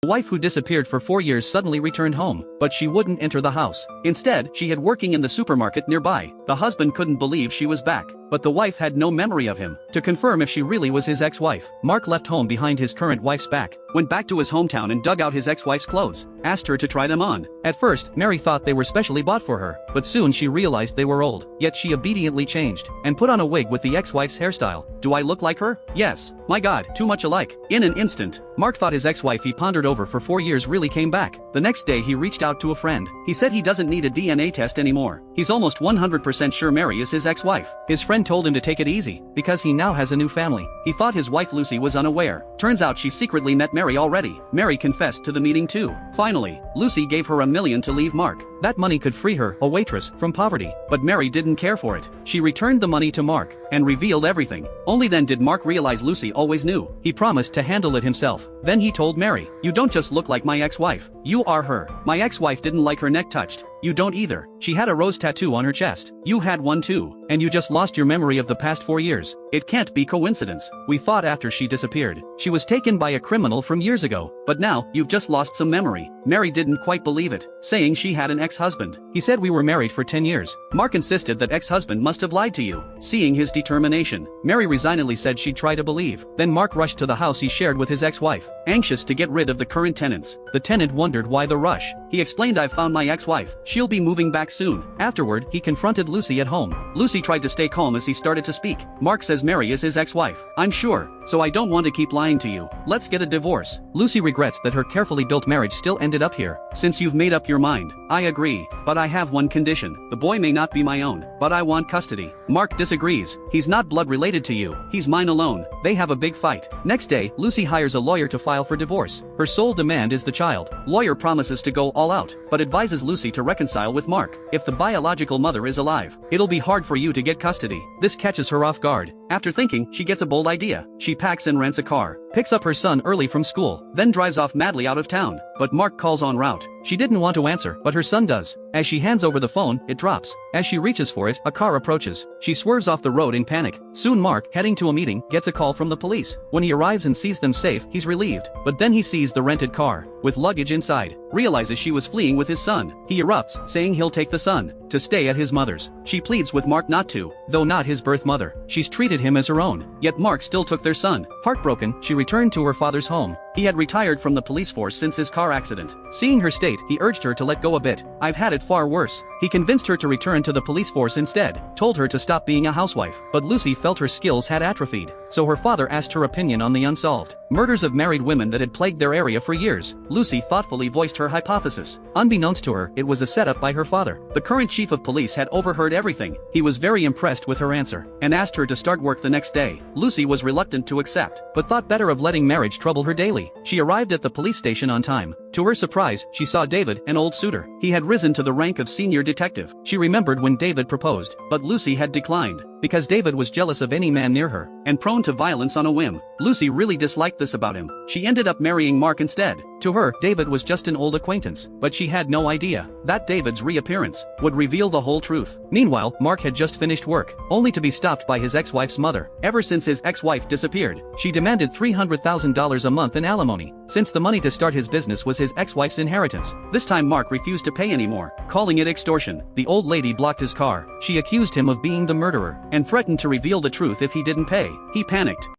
The wife who disappeared for 4 years suddenly returned home, but she wouldn't enter the house. Instead, she had working in the supermarket nearby. The husband couldn't believe she was back, but the wife had no memory of him. To confirm if she really was his ex-wife, Mark left home behind his current wife's back, went back to his hometown and dug out his ex-wife's clothes, asked her to try them on. At first, Mary thought they were specially bought for her, but soon she realized they were old. Yet she obediently changed, and put on a wig with the ex-wife's hairstyle. Do I look like her? Yes. My God, too much alike. In an instant, Mark thought his ex-wife he pondered over for 4 years really came back. The next day he reached out to a friend. He said he doesn't need a DNA test anymore. He's almost 100% sure Mary is his ex-wife. His friend told him to take it easy, because he now has a new family. He thought his wife Lucy was unaware. Turns out she secretly met Mary already. Mary confessed to the meeting too. Finally, Lucy gave her $1 million to leave Mark. That money could free her, a waitress, from poverty. But Mary didn't care for it. She returned the money to Mark, and revealed everything. Only then did Mark realize Lucy always knew. He promised to handle it himself. Then he told Mary, "You don't just look like my ex-wife. You are her. My ex-wife didn't like her neck touched. You don't either. She had a rose tattoo on her chest. You had one too. And you just lost your memory of the past 4 years. It can't be coincidence. We thought after she disappeared, she was taken by a criminal from years ago. But now, you've just lost some memory." Mary didn't quite believe it, saying she had an ex-husband. He said we were married for 10 years. Mark insisted that ex-husband must have lied to you. Seeing his determination, Mary resignedly said she'd try to believe. Then Mark rushed to the house he shared with his ex-wife, anxious to get rid of the current tenants. The tenant wondered why the rush. He explained, "I've found my ex-wife. She'll be moving back soon." Afterward, he confronted Lucy at home. Lucy tried to stay calm as he started to speak. "Mark says Mary is his ex-wife. I'm sure, so I don't want to keep lying to you. Let's get a divorce." Lucy regrets that her carefully built marriage still ended up here. "Since you've made up your mind, I agree, but I have one condition. The boy may not be my own, but I want custody." Mark disagrees. "He's not blood related to you. He's mine alone." They have a big fight. Next day, Lucy hires a lawyer to file for divorce. Her sole demand is the child. Lawyer promises to go all out, but advises Lucy to reconcile with Mark. "If the biological mother is alive, it'll be hard for you to get custody." This catches her off guard. After thinking, she gets a bold idea. She packs and rents a car, picks up her son early from school, then drives off madly out of town. But Mark calls en route. She didn't want to answer, but her son does. As she hands over the phone, it drops. As she reaches for it, a car approaches. She swerves off the road in panic. Soon Mark, heading to a meeting, gets a call from the police. When he arrives and sees them safe, he's relieved. But then he sees the rented car, with luggage inside, realizes she was fleeing with his son. He erupts, saying he'll take the son to stay at his mother's. She pleads with Mark not to, though not his birth mother. She's treated him as her own, yet Mark still took their son. Heartbroken, she returned to her father's home. He had retired from the police force since his car accident. Seeing her state, he urged her to let go a bit. "I've had it far worse." He convinced her to return to the police force instead, told her to stop being a housewife. But Lucy felt her skills had atrophied, so her father asked her opinion on the unsolved murders of married women that had plagued their area for years. Lucy thoughtfully voiced her hypothesis. Unbeknownst to her, it was a setup by her father. The current chief of police had overheard everything. He was very impressed with her answer, and asked her to start work the next day. Lucy was reluctant to accept, but thought better of letting marriage trouble her daily. She arrived at the police station on time. To her surprise, she saw David, an old suitor. He had risen to the rank of senior detective. She remembered when David proposed, but Lucy had declined, because David was jealous of any man near her, and prone to violence on a whim. Lucy really disliked this about him. She ended up marrying Mark instead. To her, David was just an old acquaintance, but she had no idea that David's reappearance would reveal the whole truth. Meanwhile, Mark had just finished work, only to be stopped by his ex-wife's mother. Ever since his ex-wife disappeared, she demanded $300,000 a month in alimony, since the money to start his business was his ex-wife's inheritance. This time Mark refused to pay anymore, calling it extortion. The old lady blocked his car. She accused him of being the murderer, and threatened to reveal the truth if he didn't pay. He panicked.